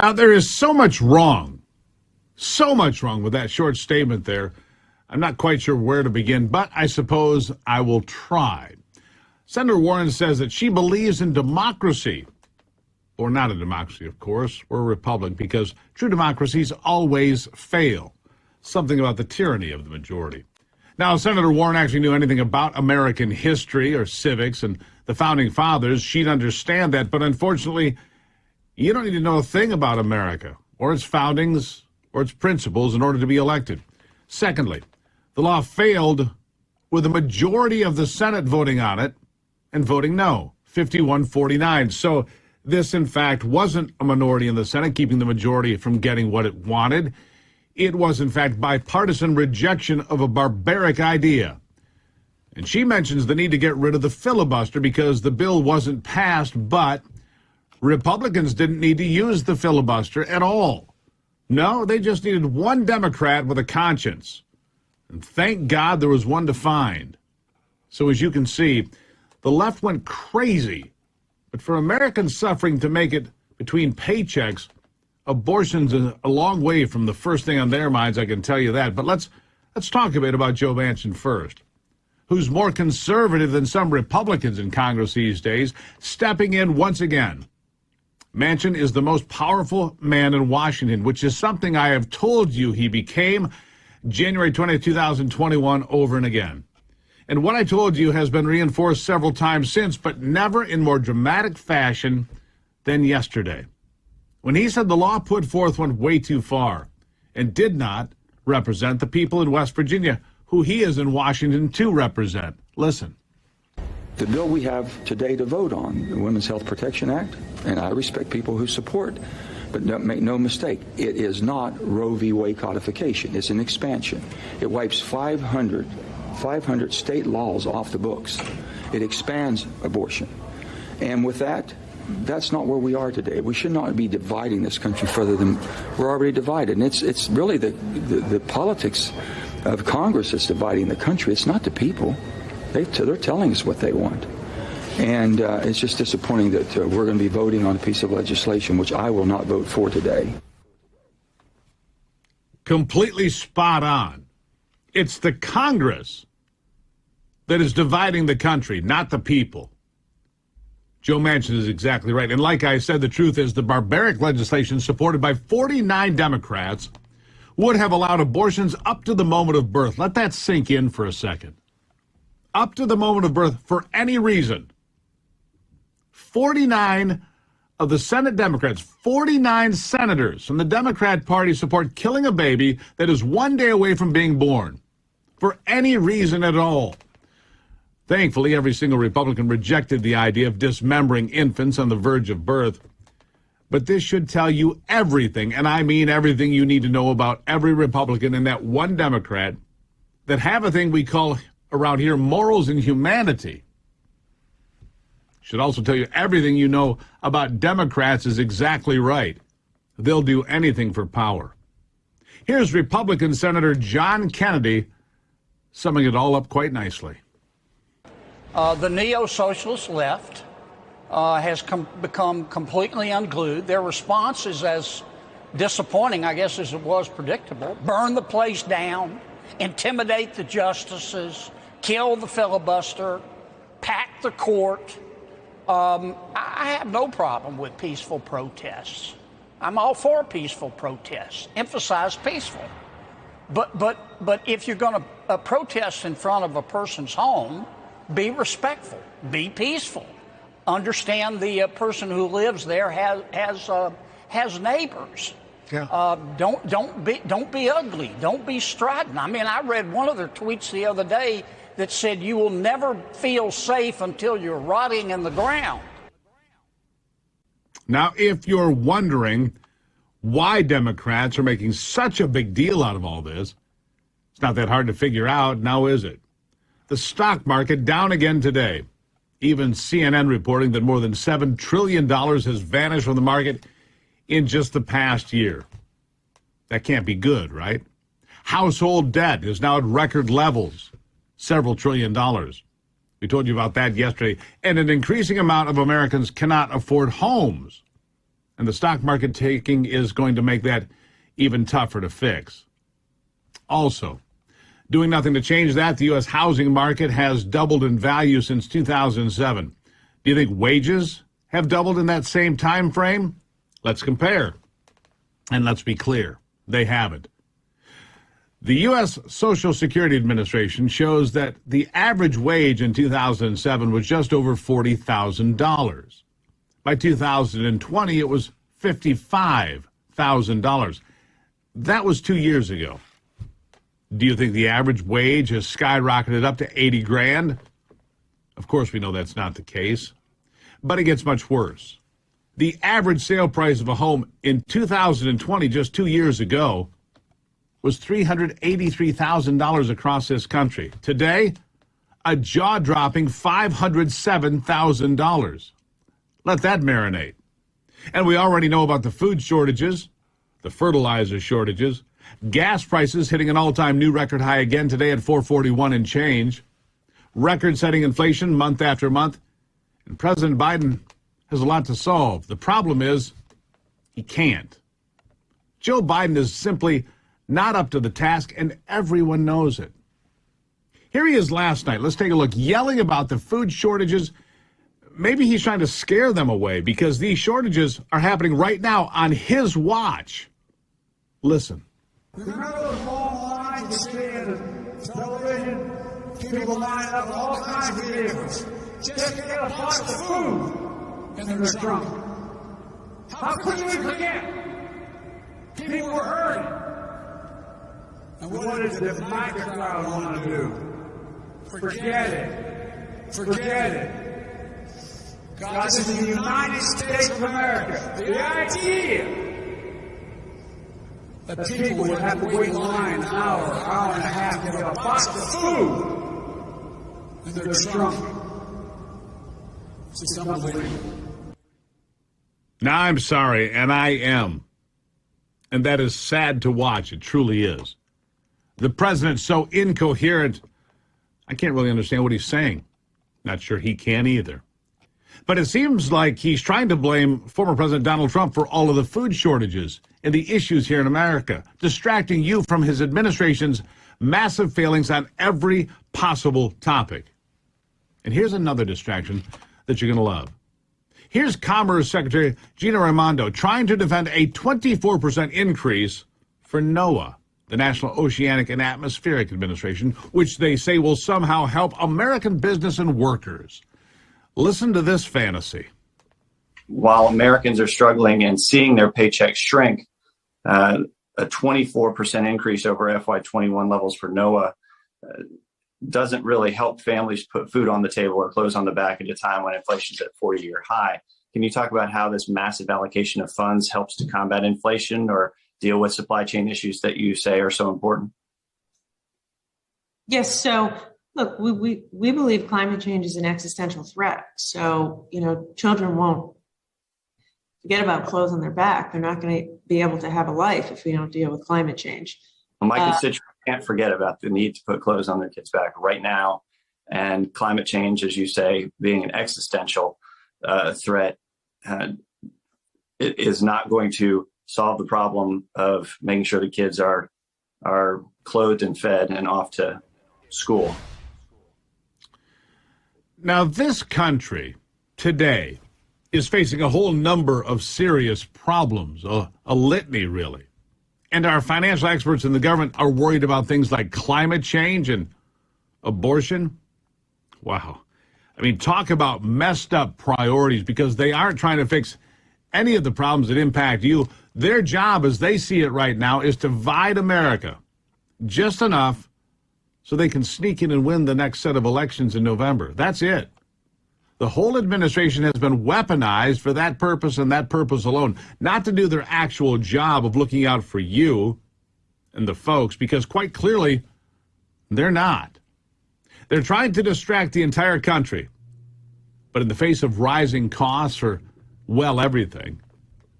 Now, there is so much wrong with that short statement there. I'm not quite sure where to begin, but I suppose I will try. Senator Warren says that she believes in democracy. Or not a democracy, of course. We're a republic because true democracies always fail. Something about the tyranny of the majority. Now, if Senator Warren actually knew anything about American history or civics and the founding fathers, she'd understand that. But unfortunately, you don't need to know a thing about America or its foundings or its principles in order to be elected. Secondly, the law failed with a majority of the Senate voting on it and voting no, 51-49. So this, in fact, wasn't a minority in the Senate keeping the majority from getting what it wanted. It was, in fact, bipartisan rejection of a barbaric idea. And she mentions the need to get rid of the filibuster because the bill wasn't passed, but Republicans didn't need to use the filibuster at all. No, they just needed one Democrat with a conscience. And thank God there was one to find. So as you can see, the left went crazy. But for Americans suffering to make it between paychecks, abortion's a long way from the first thing on their minds, I can tell you that. But let's talk a bit about Joe Manchin first, who's more conservative than some Republicans in Congress these days, stepping in once again. Manchin is the most powerful man in Washington, which is something I have told you he became January 20, 2021, over and again. And what I told you has been reinforced several times since, but never in more dramatic fashion than yesterday, when he said the law put forth went way too far and did not represent the people in West Virginia, who he is in Washington to represent. Listen. The bill we have today to vote on, the Women's Health Protection Act, and I respect people who support, but make no mistake, it is not Roe v. Wade codification. It's an expansion. It wipes 500 state laws off the books. It expands abortion. And with that, that's not where we are today. We should not be dividing this country further than we're already divided. And it's really the politics of Congress that's dividing the country. It's not the people. They're telling us what they want. And it's just disappointing that we're going to be voting on a piece of legislation which I will not vote for today. Completely spot on. It's the Congress that is dividing the country, not the people. Joe Manchin is exactly right. And like I said, the truth is the barbaric legislation supported by 49 Democrats would have allowed abortions up to the moment of birth. Let that sink in for a second. Up to the moment of birth for any reason. 49 of the Senate Democrats, 49 senators from the Democrat Party support killing a baby that is one day away from being born for any reason at all. Thankfully, every single Republican rejected the idea of dismembering infants on the verge of birth. But this should tell you everything, and I mean everything you need to know about every Republican and that one Democrat that have a thing we call around here morals and humanity. Should also tell you everything you know about Democrats is exactly right. They'll do anything for power. Here's Republican Senator John Kennedy summing it all up quite nicely. The neo-socialist left has become completely unglued. Their response is as disappointing, I guess, as it was predictable. Burn the place down, intimidate the justices, kill the filibuster, pack the court. I have no problem with peaceful protests. I'm all for peaceful protests. Emphasize peaceful. But if you're going to protest in front of a person's home, be respectful, be peaceful. Understand the person who lives there has neighbors. Yeah. Don't be ugly. Don't be strident. I mean, I read one of their tweets the other day that said you will never feel safe until you're rotting in the ground. Now, if you're wondering why Democrats are making such a big deal out of all this, it's not that hard to figure out, now is it? The stock market down again today. Even CNN reporting that more than $7 trillion has vanished from the market in just the past year. That can't be good, right? Household debt is now at record levels, several $1 trillion. We told you about that yesterday. And an increasing amount of Americans cannot afford homes. And the stock market taking is going to make that even tougher to fix. Also, doing nothing to change that, the U.S. housing market has doubled in value since 2007. Do you think wages have doubled in that same time frame? Let's compare. And let's be clear, they haven't. The U.S. Social Security Administration shows that the average wage in 2007 was just over $40,000. By 2020, it was $55,000. That was 2 years ago. Do you think the average wage has skyrocketed up to 80 grand? Of course, we know that's not the case, but it gets much worse. The average sale price of a home in 2020, just 2 years ago, was $383,000 across this country. Today, a jaw-dropping $507,000. Let that marinate. And we already know about the food shortages, the fertilizer shortages, gas prices hitting an all-time new record high again today at $4.41 and change, record-setting inflation month after month, and President Biden has a lot to solve. The problem is he can't. Joe Biden is simply not up to the task, and everyone knows it. Here he is last night. Let's take a look, yelling about the food shortages. Maybe he's trying to scare them away because these shortages are happening right now on his watch. Listen. Remember those long lines you see in television? People line up all kinds of vehicles just to get a box of food in their trunk. How could we forget? People were hurting. And what is the MAGA crowd want to do? Forget it. Forget it. God, this is the United States of America. The idea that people would have to wait in line an hour, hour and a half to get a box of food in their trunk. It's unbelievable. Now, I'm sorry, and I am. And that is sad to watch. It truly is. The president's so incoherent, I can't really understand what he's saying. Not sure he can either. But it seems like he's trying to blame former President Donald Trump for all of the food shortages and the issues here in America, distracting you from his administration's massive failings on every possible topic. And here's another distraction that you're going to love. Here's Commerce Secretary Gina Raimondo trying to defend a 24% increase for NOAA, the National Oceanic and Atmospheric Administration, which they say will somehow help American business and workers. Listen to this fantasy. While Americans are struggling and seeing their paychecks shrink, a 24% increase over FY21 levels for NOAA doesn't really help families put food on the table or clothes on the back at a time when inflation's at 40-year high. Can you talk about how this massive allocation of funds helps to combat inflation or deal with supply chain issues that you say are so important? Yes. So, look, we believe climate change is an existential threat. So, children won't forget about clothes on their back. They're not going to be able to have a life if we don't deal with climate change. Well, my constituents can't forget about the need to put clothes on their kids' back right now. And climate change, as you say, being an existential threat, it is not going to solve the problem of making sure the kids are clothed and fed and off to school. Now, this country today is facing a whole number of serious problems, a litany, really. And our financial experts in the government are worried about things like climate change and abortion. Wow. I mean, talk about messed up priorities, because they aren't trying to fix any of the problems that impact you. Their job, as they see it right now, is to divide America just enough so they can sneak in and win the next set of elections in November. That's it. The whole administration has been weaponized for that purpose and that purpose alone, not to do their actual job of looking out for you and the folks, because quite clearly, they're not. They're trying to distract the entire country. But in the face of rising costs for, well, everything,